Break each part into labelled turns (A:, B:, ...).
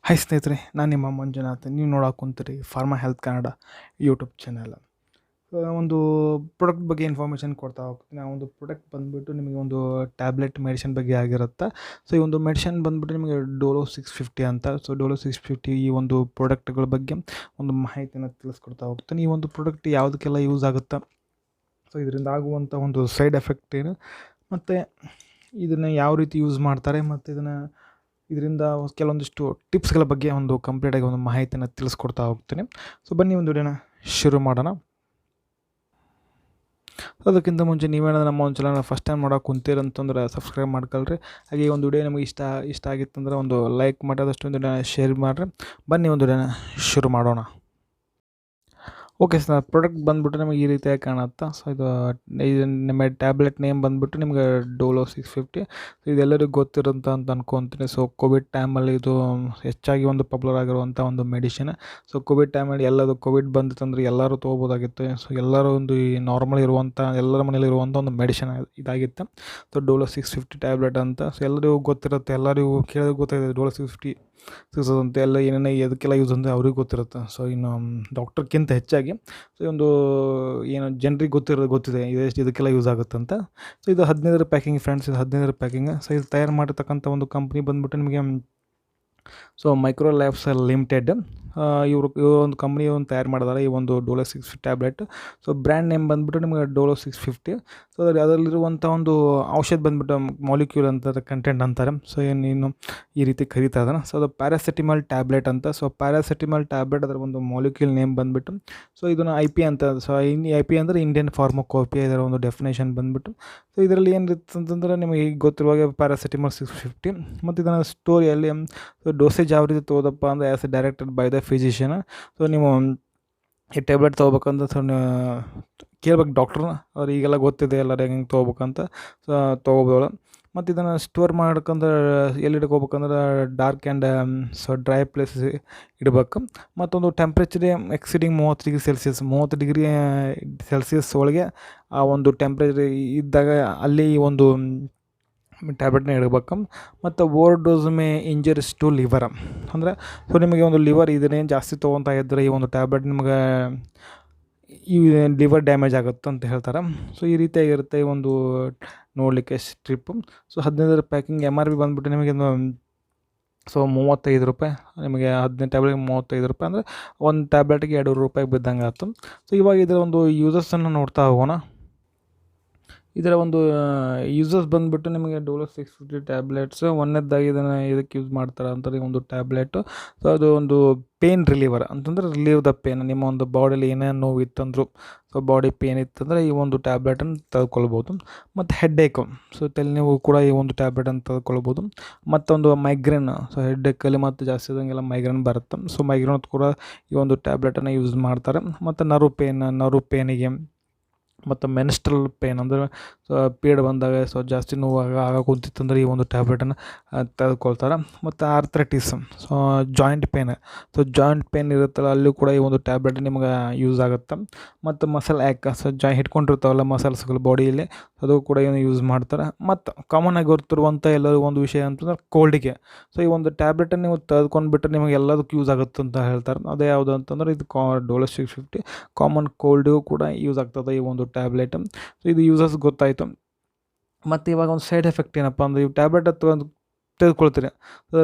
A: Hi ಸ್ನೇಹಿತರೆ, ನಾನು ನಿಮ್ಮ ಮಂಜುನಾಥ್. ನೀವು ನೋಡೋಕೆ ಕುಂತೀರಿ pharma health Kannada YouTube channel. ಒಂದು ಪ್ರಾಡಕ್ಟ್ ಬಗ್ಗೆ ಇನ್ಫಾರ್ಮೇಷನ್ ಕೊಡ್ತಾ ಹೋಗ್ತೀನಿ. ಆ ಒಂದು ಪ್ರಾಡಕ್ಟ್ ಬಂದುಬಿಟ್ಟು ನಿಮಗೆ ಒಂದು ಟ್ಯಾಬ್ಲೆಟ್ ಮೆಡಿಸಿನ್ ಬಗ್ಗೆ ಆಗಿರುತ್ತೆ. ಸೊ ಈ ಒಂದು ಮೆಡಿಸಿನ್ ಬಂದುಬಿಟ್ಟು ನಿಮಗೆ ಡೋಲೋ 650 ಅಂತ. ಸೊ ಡೋಲೋ 650 ಈ ಒಂದು ಪ್ರಾಡಕ್ಟ್ಗಳ ಬಗ್ಗೆ ಒಂದು ಮಾಹಿತಿನ ತಿಳಿಸ್ಕೊಡ್ತಾ ಹೋಗ್ತೀನಿ. ಈ ಒಂದು ಪ್ರಾಡಕ್ಟ್ ಯಾವುದಕ್ಕೆಲ್ಲ ಯೂಸ್ ಆಗುತ್ತೆ, ಸೊ ಇದರಿಂದ ಆಗುವಂಥ ಒಂದು ಸೈಡ್ ಎಫೆಕ್ಟ್ ಏನು, ಮತ್ತು ಇದನ್ನು ಯಾವ ರೀತಿ ಯೂಸ್ ಮಾಡ್ತಾರೆ, ಮತ್ತು ಇದರಿಂದ ಕೆಲವೊಂದಿಷ್ಟು ಟಿಪ್ಸ್ಗಳ ಬಗ್ಗೆ ಒಂದು ಕಂಪ್ಲೀಟಾಗಿ ಒಂದು ಮಾಹಿತಿನ ತಿಳಿಸ್ಕೊಡ್ತಾ ಹೋಗ್ತೀನಿ. ಸೊ ಬನ್ನಿ ಒಂದು ವಿಡಿಯೋನ ಶುರು ಮಾಡೋಣ. ಅದಕ್ಕಿಂತ ಮುಂಚೆ ನೀವೇನಾದ್ರು ನಮ್ಮ ಒಂದು ಚಾನಲ್ನ ಫಸ್ಟ್ ಟೈಮ್ ನೋಡೋಕೆ ಕುಂತೀರಂತಂದ್ರೆ ಸಬ್ಸ್ಕ್ರೈಬ್ ಮಾಡ್ಕೊಳ್ರಿ. ಹಾಗೆ ಈ ಒಂದು ವಿಡಿಯೋ ನಿಮಗೆ ಇಷ್ಟ ಆಗಿತ್ತಂದ್ರೆ ಒಂದು ಲೈಕ್ ಮಾಡಿ, ಆದಷ್ಟು ಒಂದು ವಿಡಿಯೋನ ಶೇರ್ ಮಾಡಿರಿ. ಬನ್ನಿ ಒಂದು ವಿಡಿಯೋನ ಶುರು ಮಾಡೋಣ. ಓಕೆ ಸರ್, ಪ್ರಾಡಕ್ಟ್ ಬಂದುಬಿಟ್ಟು ನಿಮಗೆ ಈ ರೀತಿಯಾಗಿ ಕಾಣುತ್ತೆ. ಸೊ ಇದು ನಿಮ್ಮ ಟ್ಯಾಬ್ಲೆಟ್ ನೇಮ್ ಬಂದುಬಿಟ್ಟು ನಿಮಗೆ ಡೋಲೋ 650. ಸೊ ಇದೆಲ್ಲರಿಗೂ ಗೊತ್ತಿರೋಂಥ ಅಂತ ಅನ್ಕೊತೀನಿ. ಸೊ ಕೋವಿಡ್ ಟೈಮಲ್ಲಿ ಇದು ಹೆಚ್ಚಾಗಿ ಒಂದು ಪಾಪ್ಯುಲರ್ ಆಗಿರುವಂಥ ಒಂದು ಮೆಡಿಸಿನ್. ಸೊ ಕೋವಿಡ್ ಟೈಮಲ್ಲಿ ಕೋವಿಡ್ ಬಂದಿತ್ತಂದ್ರೆ ಎಲ್ಲರೂ ತೊಗೋಬೋದಾಗಿತ್ತು. ಸೊ ಎಲ್ಲರೂ ಒಂದು ಈ ನಾರ್ಮಲ್ ಇರುವಂಥ ಎಲ್ಲರ ಮನೇಲಿ ಇರುವಂಥ ಒಂದು ಮೆಡಿಸಿನ್ ಇದಾಗಿತ್ತು. ಸೊ ಡೋಲೋ 650 ಟ್ಯಾಬ್ಲೆಟ್ ಅಂತ. ಸೊ ಎಲ್ಲರಿಗೂ ಗೊತ್ತಿರುತ್ತೆ, ಎಲ್ಲರಿಗೂ ಕೇಳೋದು ಗೊತ್ತಾಗಿದೆ ಡೋಲೋ 650 ಸಿಗ್ಸೋದಂತೆ, ಎಲ್ಲ ಏನೇನು ಎದಕ್ಕೆಲ್ಲ ಯೂಸ್ ಅಂತ ಅವ್ರಿಗೆ ಗೊತ್ತಿರುತ್ತೆ. ಸೊ ಇನ್ನು ಡಾಕ್ಟರ್ಗಿಂತ ಹೆಚ್ಚಾಗಿ ಸೊ ಒಂದು ಏನು ಜನರಿಗೆ ಗೊತ್ತಿದೆ ಇದಕ್ಕೆಲ್ಲ ಯೂಸ್ ಆಗುತ್ತಂತ. ಸೊ ಇದು 15 ಪ್ಯಾಕಿಂಗ್ ಫ್ರೆಂಡ್ಸ್, ಇದು 15 ಪ್ಯಾಕಿಂಗ್. ಸೊ ಇದು ತಯಾರು ಮಾಡಿರ್ತಕ್ಕಂಥ ಒಂದು ಕಂಪ್ನಿ ಬಂದುಬಿಟ್ಟು ನಿಮಗೆ ಸೊ ಮೈಕ್ರೋ ಲ್ಯಾಬ್ಸ್ ಲಿಮಿಟೆಡ್. ಇವರು ಒಂದು ಕಂಪ್ನಿ ಒಂದು ತಯಾರು ಮಾಡಿದ್ದಾರೆ ಈ ಒಂದು Dolo 650 tablet. So brand name ಬಂದುಬಿಟ್ಟು ನಿಮಗೆ ಡೋಲೋ 650. ಸೊ ಅದರಲ್ಲಿರುವಂಥ ಒಂದು ಔಷಧ ಬಂದುಬಿಟ್ಟು ಮಾಲಿಕ್ಯೂಲ್ ಅಂತ ಕಂಟೆಂಟ್ ಅಂತಾರೆ. ಸೊ ಏನು ಈ ರೀತಿ ಕರೀತಾ ಇದ್ದಾನೆ. ಸೊ ಅದು ಪ್ಯಾರಾಸಿಟಮಲ್ ಟ್ಯಾಬ್ಲೆಟ್ ಅಂತ. ಸೊ ಪ್ಯಾರಾಸಿಟಮಲ್ ಟ್ಯಾಬ್ಲೆಟ್ ಅದರ ಒಂದು ಮಾಲಿಕ್ಯೂಲ್ ನೇಮ್ ಬಂದುಬಿಟ್ಟು ಸೊ ಇದನ್ನು IP ಅಂತ. ಸೊ IP ಅಂದರೆ ಇಂಡಿಯನ್ ಫಾರ್ಮಕೋಪಿಯಾ, ಇದರ ಒಂದು ಡೆಫಿನೇಷನ್ ಬಂದುಬಿಟ್ಟು. ಸೊ ಇದರಲ್ಲಿ ಏನಿರುತ್ತೆ ಅಂತಂದರೆ ನಿಮಗೆ ಈಗ ಗೊತ್ತಿರುವಾಗ ಪ್ಯಾರಾಸಿಟಮಲ್ 650. ಮತ್ತು ಇದನ್ನು ಸ್ಟೋರಿಯಲ್ಲಿ ಡೋಸೇಜ್ ಯಾವ ರೀತಿ ತೊಗೋದಪ್ಪ ಅಂದರೆ as A directed by the physician. So ನೀವು ಈ ಟ್ಯಾಬ್ಲೆಟ್ ತೊಗೋಬೇಕಂತ ಸೊ ಕೇಳ್ಬೇಕು ಡಾಕ್ಟ್ರನ್ನ. ಅವ್ರು ಈಗೆಲ್ಲ ಗೊತ್ತಿದೆ ಎಲ್ಲರೂ ಹೆಂಗೆ ತೊಗೋಬೇಕಂತ. ಸೊ ತೊಗೋಬೋದು. ಮತ್ತು ಇದನ್ನು ಸ್ಟೋರ್ ಮಾಡ್ಬೇಕಂದ್ರೆ ಎಲ್ಲಿ ಇಟ್ಕೋಬೇಕಂದ್ರೆ dark and so dry place ಇಡಬೇಕು. ಮತ್ತೊಂದು ಟೆಂಪ್ರೇಚರ್ ಎಕ್ಸಿಡಿಂಗ್ 30 ಡಿಗ್ರಿ ಸೆಲ್ಸಿಯಸ್ ಒಳಗೆ ಆ ಒಂದು ಟೆಂಪ್ರೇಚರ್ ಇದ್ದಾಗ ಅಲ್ಲಿ ಒಂದು ಟ್ಯಾಬ್ಲೆಟ್ನ ಇಡಬೇಕು. ಮತ್ತು overdose may injuries to liver ಅಂದರೆ ಸೊ ನಿಮಗೆ ಒಂದು ಲಿವರ್ ಇದನ್ನೇನು ಜಾಸ್ತಿ ತೊಗೊತಾ ಇದ್ದರೆ ಈ ಒಂದು ಟ್ಯಾಬ್ಲೆಟ್ ನಿಮಗೆ ಈ ಲಿವರ್ ಡ್ಯಾಮೇಜ್ ಆಗುತ್ತೆ ಅಂತ ಹೇಳ್ತಾರೆ. ಸೊ ಈ ರೀತಿಯಾಗಿರುತ್ತೆ ಈ ಒಂದು ನೋಡಲಿಕ್ಕೆ ಸ್ಟ್ರಿಪ್ಪು. ಸೊ 15 ಪ್ಯಾಕಿಂಗ್ MRP ಬಂದುಬಿಟ್ಟು ನಿಮಗೆ ಸೊ 35 ರೂಪಾಯಿ. ನಿಮಗೆ 15 ಟ್ಯಾಬ್ಲೆಟ್ಗೆ 35 ರೂಪಾಯಿ ಅಂದರೆ ಒಂದು ಟ್ಯಾಬ್ಲೆಟ್ಗೆ 2 ರೂಪಾಯಿ ಬಿದ್ದಂಗೆ ಆಯ್ತು. ಸೊ ಇವಾಗ ಇದರ ಒಂದು ಯೂಸಸನ್ನು ನೋಡ್ತಾ ಹೋಗೋಣ. ಇದರ ಒಂದು ಯೂಸಸ್ ಬಂದುಬಿಟ್ಟು ನಿಮಗೆ ಡೋಲೋ 650 ಟ್ಯಾಬ್ಲೆಟ್ಸ್ ಒಂದನೇದಾಗಿ ಇದನ್ನು ಇದಕ್ಕೆ ಯೂಸ್ ಮಾಡ್ತಾರೆ ಅಂತಾರೆ. ಈ ಒಂದು ಟ್ಯಾಬ್ಲೆಟು ಸೊ ಅದು ಒಂದು ಪೇನ್ ರಿಲೀವರ್ ಅಂತಂದರೆ ರಿಲೀವ್ ದ ಪೇನ್. ನಿಮ್ಮ ಒಂದು ಬಾಡಿಯಲ್ಲಿ ಏನೇನು ನೋವು ಇತ್ತಂದ್ರು, ಸೊ ಬಾಡಿ ಪೇನ್ ಇತ್ತಂದರೆ ಈ ಒಂದು ಟ್ಯಾಬ್ಲೆಟನ್ನು ತೆಗೆದುಕೊಳ್ಬೋದು. ಮತ್ತು ಹೆಡ್ಏಕು, ಸೊ ತಲೆನೋವು ಕೂಡ ಈ ಒಂದು ಟ್ಯಾಬ್ಲೆಟನ್ನು ತೆಗೆದುಕೊಳ್ಬೋದು. ಮತ್ತೊಂದು ಮೈಗ್ರೇನ್, ಸೊ ಹೆಡ್ಏಕಲ್ಲಿ ಮತ್ತು ಜಾಸ್ತಿ ಆದಂಗೆಲ್ಲ ಮೈಗ್ರೇನ್ ಬರುತ್ತೆ. ಸೊ ಮೈಗ್ರೇನ್ ಕೂಡ ಈ ಒಂದು ಟ್ಯಾಬ್ಲೆಟನ್ನು ಯೂಸ್ ಮಾಡ್ತಾರೆ. ಮತ್ತು ನರ್ವ್ ಪೇನಿಗೆ ಮತ್ತು ಮೆನ್ಸ್ಟ್ರಲ್ ಪೇನ್ ಅಂದರೆ ಸೊ ಪೀರಿಯಡ್ ಬಂದಾಗ ಸೊ ಜಾಸ್ತಿ ನೋವಾಗ ಕುಂತಿತ್ತಂದ್ರೆ ಈ ಒಂದು ಟ್ಯಾಬ್ಲೆಟನ್ನು ತೆಗೆದುಕೊಳ್ತಾರೆ. ಮತ್ತು ಆರ್ಥ್ರೈಟಿಸ್, ಸೊ ಜಾಯಿಂಟ್ ಪೇನ್ ಇರುತ್ತಲ್ಲ ಅಲ್ಲೂ ಕೂಡ ಈ ಒಂದು ಟ್ಯಾಬ್ಲೆಟ್ ನಿಮ್ಗೆ ಯೂಸ್ ಆಗುತ್ತೆ. ಮತ್ತು ಮಸಲ್ ಆ್ಯಕ್, ಸೊ ಹಿಡ್ಕೊಂಡಿರ್ತಾವಲ್ಲ ಮಸಲ್ಸ್ಗಳು ಬಾಡಿಯಲ್ಲಿ, ಅದು ಕೂಡ ಏನು ಯೂಸ್ ಮಾಡ್ತಾರೆ. ಮತ್ತು ಕಾಮನ್ ಆಗಿ ಗೊತ್ತಿರುವಂಥ ಎಲ್ಲರಿಗೂ ಒಂದು ವಿಷಯ ಅಂತಂದ್ರೆ ಕೋಲ್ಡಿಗೆ. ಸೊ ಈ ಒಂದು ಟ್ಯಾಬ್ಲೆಟನ್ನು ನೀವು ತೆಗೆದುಕೊಂಡ್ಬಿಟ್ರೆ ನಿಮಗೆ ಎಲ್ಲದಕ್ಕೂ ಯೂಸ್ ಆಗುತ್ತೆ ಅಂತ ಹೇಳ್ತಾರೆ. ಅದೇ ಯಾವುದು ಅಂತಂದ್ರೆ ಇದು ಡೋಲೋ 650 ಕಾಮನ್ ಕೋಲ್ಡಿಗೂ ಕೂಡ ಯೂಸ್ ಆಗ್ತದೆ ಈ ಒಂದು ಟ್ಯಾಬ್ಲೆಟ್. ಸೊ ಇದು ಯೂಸಸ್ ಗೊತ್ತಾಯಿತು. ಮತ್ತು ಇವಾಗ ಒಂದು ಸೈಡ್ ಎಫೆಕ್ಟ್ ಏನಪ್ಪ ಅಂದರೆ ಈ ಟ್ಯಾಬ್ಲೆಟ್ ತೆಗೆದುಕೊಳ್ತೀರಿ,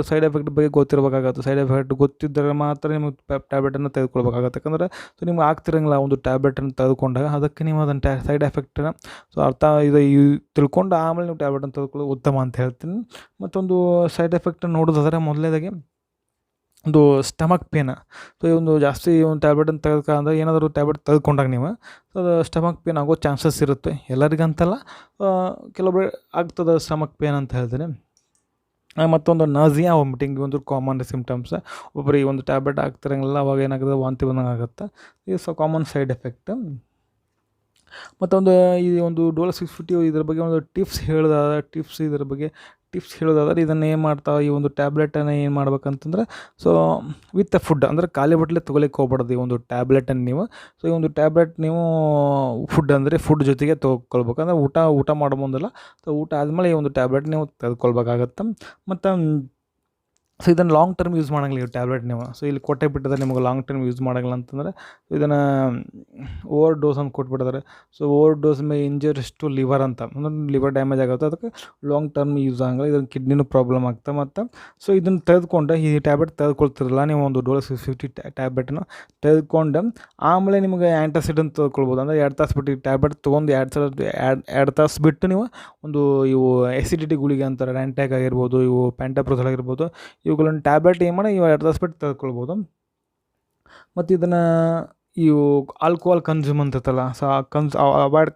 A: ಸೈಡ್ ಎಫೆಕ್ಟ್ ಬಗ್ಗೆ ಗೊತ್ತಿರಬೇಕಾಗತ್ತೆ. ಸೈಡ್ ಎಫೆಕ್ಟ್ ಗೊತ್ತಿದ್ದರೆ ಮಾತ್ರ ನಿಮಗೆ ಟ್ಯಾಬ್ಲೆಟನ್ನು ತೆಗೆದುಕೊಳ್ಬೇಕಾಗತ್ತೆ. ಯಾಕಂದರೆ ಸೊ ನಿಮ್ಗೆ ಆಗ್ತಿರಂಗಿಲ್ಲ ಒಂದು ಟ್ಯಾಬ್ಲೆಟನ್ನು ತೆಗೆದುಕೊಂಡಾಗ, ಅದಕ್ಕೆ ನೀವು ಅದನ್ನು ಸೈಡ್ ಎಫೆಕ್ಟನ್ನು ಸೊ ತಿಳ್ಕೊಂಡು ಆಮೇಲೆ ನೀವು ಟ್ಯಾಬ್ಲೆಟನ್ನು ತೆಗೆದುಕೊಳ್ಳೋದು ಉತ್ತಮ ಅಂತ ಹೇಳ್ತೀನಿ. ಮತ್ತೊಂದು ಸೈಡ್ ಎಫೆಕ್ಟ್ ನೋಡೋದಾದರೆ ಮೊದಲನೇದಾಗಿ ಒಂದು ಸ್ಟಮಕ್ ಪೇನ್. ಸೊ ಈ ಒಂದು ಜಾಸ್ತಿ ಒಂದು ಟ್ಯಾಬ್ಲೆಟನ್ನು ತೆಗೆದುಕೊಂಡ್ರೆ ಏನಾದರೂ ಟ್ಯಾಬ್ಲೆಟ್ ತೆಗೆದುಕೊಂಡಾಗ ನೀವು ಸೊ ಅದು ಸ್ಟಮಕ್ ಪೇನ್ ಆಗೋ ಚಾನ್ಸಸ್ ಇರುತ್ತೆ. ಎಲ್ಲರಿಗಂತಲ್ಲ, ಕೆಲವೊಬ್ಬರು ಆಗ್ತದೆ ಸ್ಟಮಕ್ ಪೇನ್ ಅಂತ ಹೇಳ್ತೀನಿ. ಮತ್ತೊಂದು ನಾಸಿಯಾ ವಾಮಿಟಿಂಗ್ ಒಂದು ಕಾಮನ್ ಸಿಮ್ಟಮ್ಸ್. ಒಬ್ಬರು ಈ ಒಂದು ಟ್ಯಾಬ್ಲೆಟ್ ಆಗ್ತಿರಂಗಿಲ್ಲ, ಅವಾಗ ಏನಾಗುತ್ತೆ ವಾಂತಿ ಬಂದಂಗೆ ಆಗುತ್ತೆ. ಇದು ಸೊ ಕಾಮನ್ ಸೈಡ್ ಎಫೆಕ್ಟ್. ಮತ್ತೊಂದು ಈ ಒಂದು ಡೋಲೋ 650 ಇದ್ರ ಬಗ್ಗೆ ಒಂದು ಟಿಪ್ಸ್ ಹೇಳೋದಾದ್ರೆ ಇದನ್ನು ಏನು ಮಾಡ್ತಾವೆ, ಈ ಒಂದು ಟ್ಯಾಬ್ಲೆಟನ್ನು ಏನು ಮಾಡ್ಬೇಕಂತಂದ್ರೆ ಸೊ ವಿತ್ ಫುಡ್ ಅಂದರೆ ಖಾಲಿ ಬಟ್ಲೆ ತೊಗೊಲಿಕ್ಕೆ ಹೋಗ್ಬಾರ್ದು ಈ ಒಂದು ಟ್ಯಾಬ್ಲೆಟನ್ನು ನೀವು. ಸೊ ಈ ಒಂದು ಟ್ಯಾಬ್ಲೆಟ್ ನೀವು ಫುಡ್ ಜೊತೆಗೆ ತೊಗೊಳ್ಬೇಕು. ಅಂದರೆ ಊಟ ಮಾಡೋ ಮುಂದಲ್ಲ, ಸೊ ಊಟ ಆದಮೇಲೆ ಈ ಒಂದು ಟ್ಯಾಬ್ಲೆಟ್ ನೀವು ತೆಗೆದುಕೊಳ್ಬೇಕಾಗತ್ತೆ. ಮತ್ತು ಸೊ ಇದನ್ನು ಲಾಂಗ್ ಟರ್ಮ್ ಯೂಸ್ ಮಾಡಂಗಿಲ್ಲ ಈ ಟ್ಯಾಬ್ಲೆಟ್ ನೀವು. ಸೊ ಇಲ್ಲಿ ಕೊಟ್ಟೇ ಬಿಟ್ಟಿದ್ದಾರೆ ನಿಮಗೆ ಲಾಂಗ್ ಟರ್ಮ್ ಯೂಸ್ ಮಾಡಂಗಿಲ್ಲ ಅಂತಂದರೆ ಇದನ್ನು ಓವರ್ ಡೋಸ್ ಅಂತ ಕೊಟ್ಬಿಟ್ಟಿದ್ದಾರೆ. So overdose may injuries to liver ಅಂತ, ಅಂದ್ರೆ ಲಿವರ್ ಡ್ಯಾಮೇಜ್ ಆಗುತ್ತೆ, ಅದಕ್ಕೆ ಲಾಂಗ್ ಟರ್ಮ್ ಯೂಸ್ ಆಗಂಗಿಲ್ಲ. ಇದನ್ನು ಕಿಡ್ನಿನೂ ಪ್ರಾಬ್ಲಮ್ ಆಗ್ತದೆ. ಮತ್ತು ಸೊ ಇದನ್ನು ತೆಗೆದುಕೊಂಡು ಈ ಟ್ಯಾಬ್ಲೆಟ್ ತೆಗೆದುಕೊಳ್ತಿರಲ್ಲ ನೀವು, ಒಂದು ಡೋಲೋ 650 ಟ್ಯಾಬ್ಲೆಟನ್ನು ತೆಗೆದುಕೊಂಡು ಆಮೇಲೆ ನಿಮಗೆ ಆ್ಯಂಟಾಸಿಡನ್ ತೆಗೆದುಕೊಳ್ಬೋದು. ಅಂದರೆ 2 ತಾಸು ಬಿಟ್ಟು ಈ ಟ್ಯಾಬ್ಲೆಟ್ ತೊಗೊಂಡು 2 ತಾಸು ಬಿಟ್ಟು ನೀವು ಒಂದು ಇವು ಎಸಿಡಿಟಿ ಗುಳಿಗೆ ಅಂತಾರೆ, ರ್ಯಾಂಟ್ಯಾಕ್ ಆಗಿರ್ಬೋದು, ಇವು ಪ್ಯಾಂಟಾಪ್ರೋಸಲ್ ಆಗಿರ್ಬೋದು, ಇವುಗಳನ್ನು ಟ್ಯಾಬ್ಲೆಟ್ ಏನು ಮಾಡಿ ನೀವು 2 ತಾಸು ಬಿಟ್ಟು ತೆಗೆದುಕೊಳ್ಬೋದು. ಮತ್ತು ಇದನ್ನು ಇವು ಆಲ್ಕೋಹಾಲ್ ಕನ್ಸ್ಯೂಮ್ ಅಂತಿರ್ತಲ್ಲ, so avoid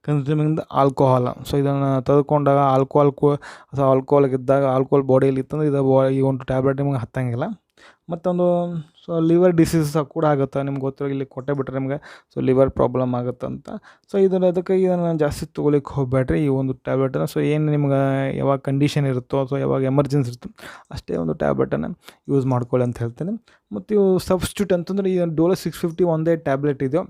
A: consuming the alcohol. So ಇದನ್ನು ತೆಗೆದುಕೊಂಡಾಗ ಆಲ್ಕೋಹಾಲ್ ಇದ್ದಾಗ, ಆಲ್ಕೋಹಾಲ್ ಬಾಡಿಯಲ್ಲಿ ಇತ್ತಂದ್ರೆ ಈ ಒಂದು ಟ್ಯಾಬ್ಲೆಟ್ ನಿಮಗೆ ಹತ್ತಂಗಿಲ್ಲ. ಮತ್ತೊಂದು ಸೊ ಲಿವರ್ ಡಿಸೀಸ್ ಕೂಡ ಆಗುತ್ತೆ, ನಿಮ್ಗೆ ಗೊತ್ತಿರೋ ಇಲ್ಲಿ ಕೊಟ್ಟೇ ಬಿಟ್ಟರೆ ನಿಮಗೆ. ಸೊ ಲಿವರ್ ಪ್ರಾಬ್ಲಮ್ ಆಗುತ್ತಂತ. ಸೊ ಅದಕ್ಕೆ ಇದನ್ನು ಜಾಸ್ತಿ ತೊಗೊಳಿಕ್ಕೆ ಹೋಗಬೇಡ್ರಿ ಈ ಒಂದು ಟ್ಯಾಬ್ಲೆಟನ್ನು. ಸೊ ಏನು ನಿಮ್ಗೆ ಯಾವಾಗ ಕಂಡೀಷನ್ ಇರುತ್ತೋ ಅಥವಾ ಯಾವಾಗ ಎಮರ್ಜೆನ್ಸಿ ಇರುತ್ತೋ ಅಷ್ಟೇ ಒಂದು ಟ್ಯಾಬ್ಲೆಟನ್ನು ಯೂಸ್ ಮಾಡ್ಕೊಳ್ಳಿ ಅಂತ ಹೇಳ್ತೀನಿ. ಮತ್ತು ಇವು ಸಬ್ಸ್ಟಿಟ್ಯೂಟ್ ಅಂತಂದ್ರೆ ಈ ಡೋಲೋ 650 ಒಂದೇ ಟ್ಯಾಬ್ಲೆಟ್ ಇದೆಯೋ,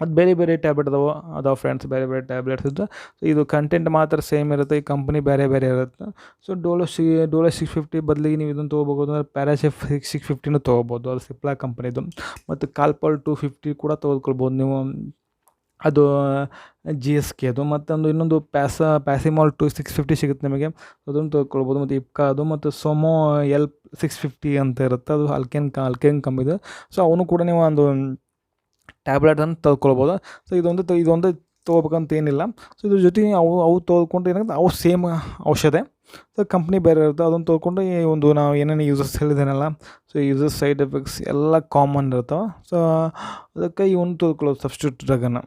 A: ಮತ್ತು ಬೇರೆ ಬೇರೆ ಟ್ಯಾಬ್ಲೆಟ್ ಅದಾವೆ ಫ್ರೆಂಡ್ಸ್, ಬೇರೆ ಬೇರೆ ಟ್ಯಾಬ್ಲೆಟ್ಸ್ ಇದ್ದು. ಸೊ ಇದು ಕಂಟೆಂಟ್ ಮಾತ್ರ ಸೇಮ್ ಇರುತ್ತೆ, ಈ ಕಂಪ್ನಿ ಬೇರೆ ಬೇರೆ ಇರುತ್ತೆ. ಸೊ ಡೋಲೋ 650 ಬದಲಿಗೆ ನೀವು ಇದನ್ನು ತೊಗೋಬೋದು ಅಂದರೆ ಪ್ಯಾರಾಶೆಫ್ 650 ತೊಗೋಬೋದು, ಅದು ಸಿಪ್ಲಾ ಕಂಪ್ನಿದು. ಮತ್ತು ಕಾಲ್ಪಲ್ 250 ಕೂಡ ತೊಗೊಳ್ಬೋದು ನೀವು, ಅದು GSK ಅದು. ಮತ್ತೊಂದು ಇನ್ನೊಂದು ಪ್ಯಾಸಿಮಾಲ್ 650 ಸಿಗುತ್ತೆ ನಿಮಗೆ, ಅದನ್ನು ತೊಗೊಳ್ಬೋದು. ಮತ್ತು ಇಪ್ಕಾ ಅದು, ಮತ್ತು ಸೊಮೋ L650 ಅಂತ ಇರುತ್ತೆ, ಅದು ಅಲ್ಕೇನ್ ಕಂಪ್ನಿದು. ಸೊ ಅವನು ಕೂಡ ನೀವು ಒಂದು ಟ್ಯಾಬ್ಲೆಟನ್ನು ತೆಗೆದುಕೊಳ್ಬೋದು. ಸೊ ಇದೊಂದು ತೊಗೋಬೇಕಂತ ಏನಿಲ್ಲ. ಸೊ ಇದ್ರ ಜೊತೆ ಅವು ತೊಗೊಂಡು ಏನಾಗುತ್ತೆ, ಅವು ಸೇಮ್ ಔಷಧ, ಸೊ ಕಂಪ್ನಿ ಬೇರೆ ಇರುತ್ತೆ. ಅದನ್ನು ತೊಗೊಂಡು ಈ ಒಂದು ನಾವು ಏನೇನು ಯೂಸಸ್ ಹೇಳಿದ್ದೇನಲ್ಲ, ಸೊ ಯೂಸಸ್ ಸೈಡ್ ಎಫೆಕ್ಟ್ಸ್ ಎಲ್ಲ ಕಾಮನ್ ಇರ್ತಾವೆ. ಸೊ ಅದಕ್ಕೆ ಒಂದು ತೊಗೊಳ್ಳೋದು ಸಬ್ಸ್ಟಿಟ್ಯೂಟ್ ಡ್ರಗನ್ನು.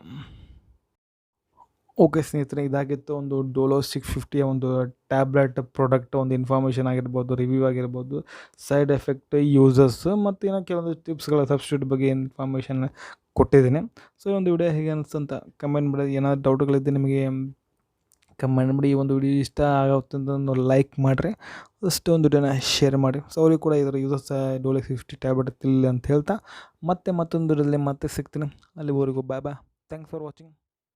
A: ಓಕೆ ಸ್ನೇಹಿತರೆ, ಇದಾಗಿತ್ತು ಒಂದು ಡೋಲೋ 650 ಒಂದು ಟ್ಯಾಬ್ಲೆಟ್ ಪ್ರಾಡಕ್ಟ್ ಒಂದು ಇನ್ಫಾರ್ಮೇಷನ್ ಆಗಿರ್ಬೋದು, ರಿವ್ಯೂ ಆಗಿರ್ಬೋದು, ಸೈಡ್ ಎಫೆಕ್ಟ್, ಯೂಸಸ್, ಮತ್ತು ಏನೋ ಕೆಲವೊಂದು ಟಿಪ್ಸ್ಗಳ ಸಬ್ಸ್ಟಿಟ್ಯೂಟ್ ಬಗ್ಗೆ ಇನ್ಫಾರ್ಮೇಷನ್ ಕೊಟ್ಟಿದ್ದೀನಿ. ಸೊ ಈ ಒಂದು ವಿಡಿಯೋ ಹೇಗೆ ಅನಿಸ್ತಂತ ಕಮೆಂಟ್ ಮಾಡಿ. ಏನಾದ್ರು ಡೌಟ್ಗಳಿದ್ದರೆ ನಿಮಗೆ ಕಮೆಂಟ್ ಮಾಡಿ. ಈ ಒಂದು ವಿಡಿಯೋ ಇಷ್ಟ ಆಗುತ್ತೆ ಅಂತ ಲೈಕ್ ಮಾಡಿರಿ, ಅಷ್ಟು ಒಂದು ವಿಡಿಯೋನ ಶೇರ್ ಮಾಡಿ. ಸೊ ಅವ್ರಿಗೆ ಕೂಡ ಇದರ ಯೂಸಸ್ ಡೋಲೋ 650 ಟ್ಯಾಬ್ಲೆಟ್ ತಿಳಿ ಅಂತ ಹೇಳ್ತಾ, ಮತ್ತೊಂದು ವಿಡಿಯೋದಲ್ಲಿ ಮತ್ತೆ ಸಿಗ್ತೀನಿ. ಅಲ್ಲಿವರೆಗೂ bye bye. Thanks for watching.